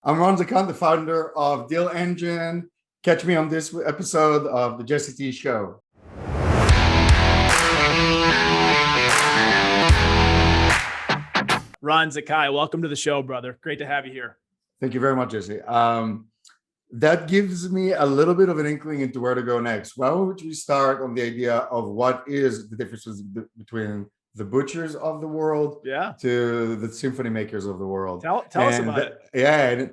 I'm Ron Zakay, the founder of Deal Engine. Catch me on this episode of the Jesse T Show. Ron Zakay, welcome to the show, brother. Great to have you here. Thank you very much, Jesse. That gives me a little bit of an inkling into where to go next. Why don't we start on the idea of what is the differences between the butchers of the world to the symphony makers of the world? Tell us about it. Yeah. And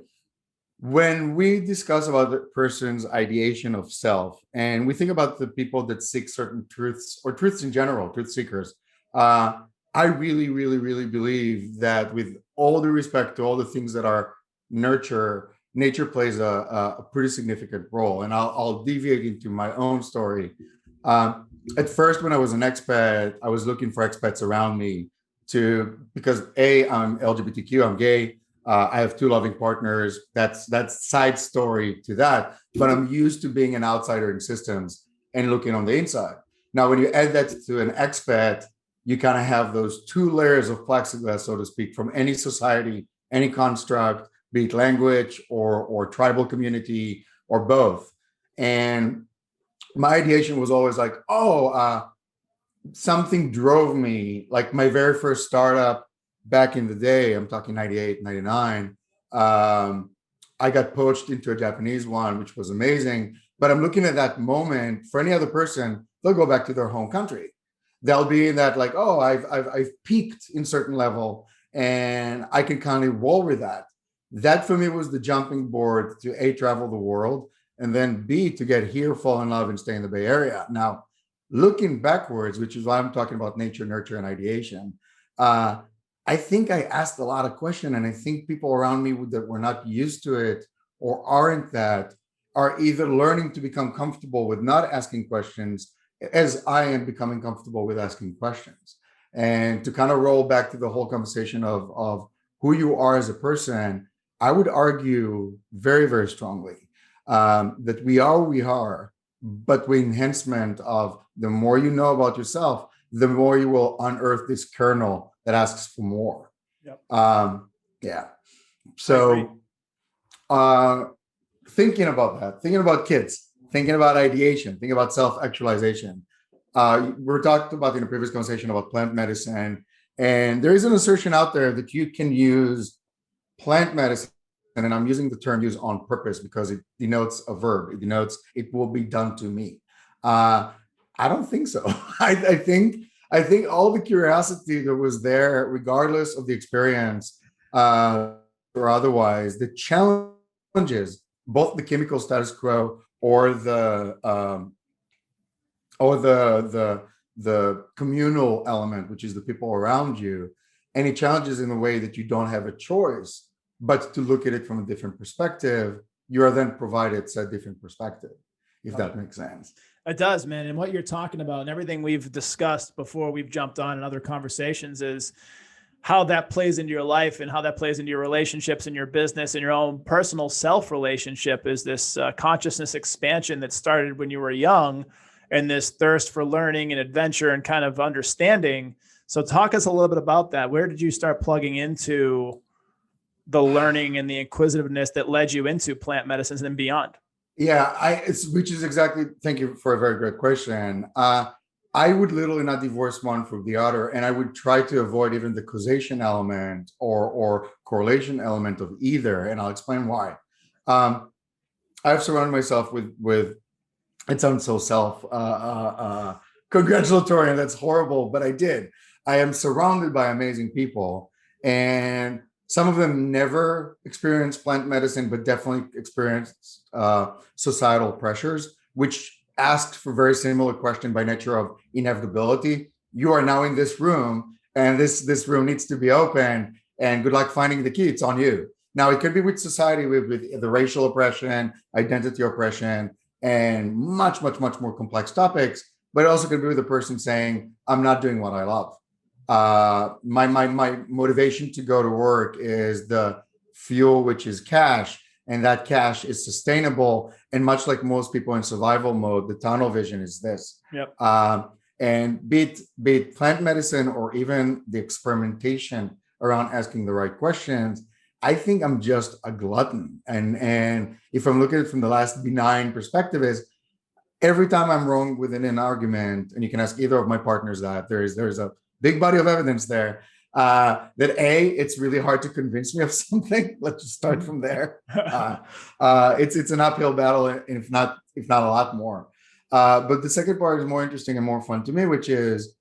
when we discuss about the person's ideation of self, and we think about the people that seek certain truths or truths in general, truth seekers, I really, really, really believe that with all due respect to all the things that are nature plays a pretty significant role. And I'll deviate into my own story. At first, when I was an expat, I was looking for expats around me because I'm LGBTQ, I'm gay. I have two loving partners. That's side story to that. But I'm used to being an outsider in systems and looking on the inside. Now, when you add that to an expat, you kind of have those two layers of plexiglass, so to speak, from any society, any construct, be it language or tribal community or both. And my ideation was always like, something drove me. Like my very first startup back in the day, I'm talking 98, 99, I got poached into a Japanese one, which was amazing. But I'm looking at that moment. For any other person, they'll go back to their home country. They'll be in that like, I've peaked in certain level and I can kind of roll with that. That for me was the jumping board to A, travel the world, and then B, to get here, fall in love, and stay in the Bay Area. Now, looking backwards, which is why I'm talking about nature, nurture, and ideation, I think I asked a lot of questions, and I think people around me that were not used to it or aren't that are either learning to become comfortable with not asking questions as I am becoming comfortable with asking questions. And to kind of roll back to the whole conversation of who you are as a person, I would argue very, very strongly that we are, but with enhancement of the more you know about yourself, the more you will unearth this kernel that asks for more. Yep. Yeah. So thinking about that, thinking about kids, thinking about ideation, thinking about self-actualization. We're talking about in a previous conversation about plant medicine, and there is an assertion out there that you can use plant medicine, and I'm using the term use on purpose because it denotes a verb. It denotes it will be done to me. I don't think so. I think all the curiosity that was there, regardless of the experience or otherwise, the challenges, both the chemical status quo or the communal element, which is the people around you, any challenges in the way that you don't have a choice, but to look at it from a different perspective, you are then provided said different perspective, if that makes sense. It does, man. And what you're talking about and everything we've discussed before we've jumped on in other conversations is how that plays into your life and how that plays into your relationships and your business and your own personal self relationship is this consciousness expansion that started when you were young and this thirst for learning and adventure and kind of understanding. So talk us a little bit about that. Where did you start plugging into the learning and the inquisitiveness that led you into plant medicines and beyond? Yeah, which is exactly, thank you for a very great question. I would literally not divorce one from the other, and I would try to avoid even the causation element or correlation element of either, and I'll explain why. I've surrounded myself with it sounds so congratulatory, and that's horrible, but I did. I am surrounded by amazing people, and some of them never experienced plant medicine, but definitely experienced societal pressures, which asked for very similar question by nature of inevitability. You are now in this room, and this room needs to be open, and good luck finding the key. It's on you. Now, it could be with society, with the racial oppression, identity oppression, and much, much, much more complex topics, but it also could be with a person saying, I'm not doing what I love. My motivation to go to work is the fuel, which is cash, and that cash is sustainable. And much like most people in survival mode, the tunnel vision is this. Yep. And be it plant medicine or even the experimentation around asking the right questions, I think I'm just a glutton. And if I'm looking at it from the last benign perspective, is every time I'm wrong within an argument, and you can ask either of my partners that there's a big body of evidence there that it's really hard to convince me of something. Let's just start from there. It's an uphill battle, if not a lot more. But the second part is more interesting and more fun to me, which is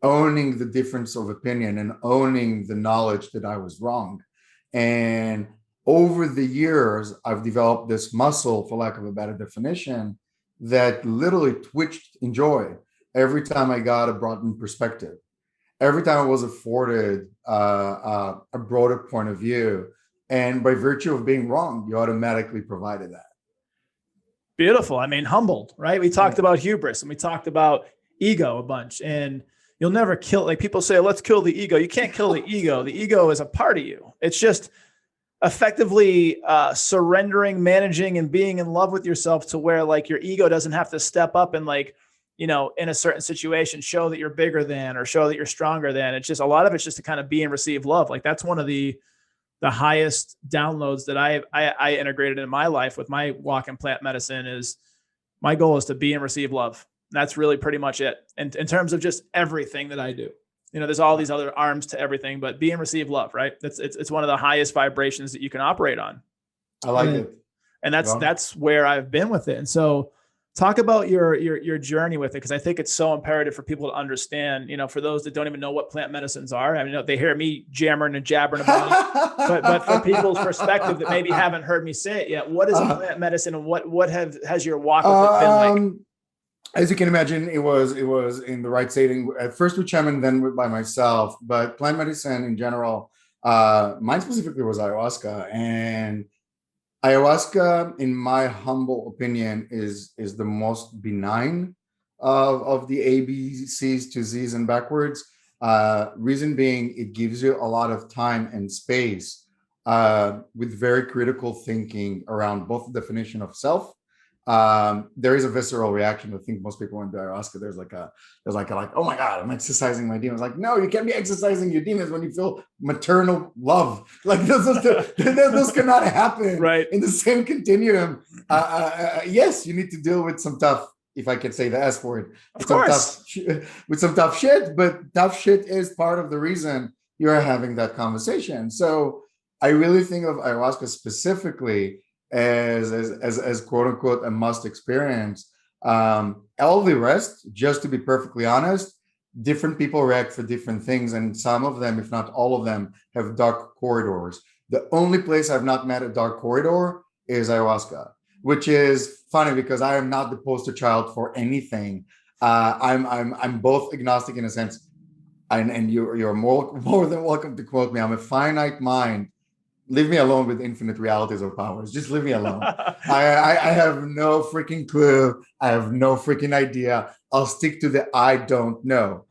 owning the difference of opinion and owning the knowledge that I was wrong. And over the years, I've developed this muscle, for lack of a better definition, that literally twitched in joy every time I got a broadened perspective. Every time I was afforded a broader point of view. And by virtue of being wrong, you automatically provided that. Beautiful. I mean, humbled, right? We talked about hubris and we talked about ego a bunch, and you'll never kill, like people say, let's kill the ego. You can't kill the ego. The ego is a part of you. It's just effectively surrendering, managing, and being in love with yourself to where like your ego doesn't have to step up and like, you know, in a certain situation, show that you're bigger than, or show that you're stronger than. It's just, a lot of it's just to kind of be and receive love. Like that's one of the highest downloads that I integrated in my life with my walk in plant medicine. Is my goal is to be and receive love. That's really pretty much it. And in terms of just everything that I do, you know, there's all these other arms to everything, but be and receive love, right? It's one of the highest vibrations that you can operate on. I like it. And that's where I've been with it. And so talk about your journey with it, because I think it's so imperative for people to understand, you know, for those that don't even know what plant medicines are. I mean, they hear me jammering and jabbering about it, but for people's perspective that maybe haven't heard me say it yet, what is a plant medicine, and what has your walk with it been like? As you can imagine, it was in the right setting. At first with shaman, then by myself. But plant medicine in general, mine specifically was ayahuasca. And ayahuasca, in my humble opinion, is the most benign of the A, B, C's to Z's and backwards. Reason being, it gives you a lot of time and space with very critical thinking around both the definition of self. There is a visceral reaction. I think most people when do ayahuasca, there's like, oh my God, I'm exercising my demons. Like, no, you can't be exercising your demons when you feel maternal love. Like those cannot happen right in the same continuum. Yes, you need to deal with some tough, if I can say the S word, with some tough shit, but tough shit is part of the reason you're having that conversation. So I really think of ayahuasca specifically as quote unquote a must experience. All the rest, just to be perfectly honest, different people react for different things, and some of them, if not all of them, have dark corridors. The only place I've not met a dark corridor is ayahuasca, which is funny because I am not the poster child for anything. I'm both agnostic in a sense, and you're more than welcome to quote me. I'm a finite mind. Leave me alone with infinite realities or powers. Just leave me alone. I have no freaking clue. I have no freaking idea. I'll stick to the I don't know.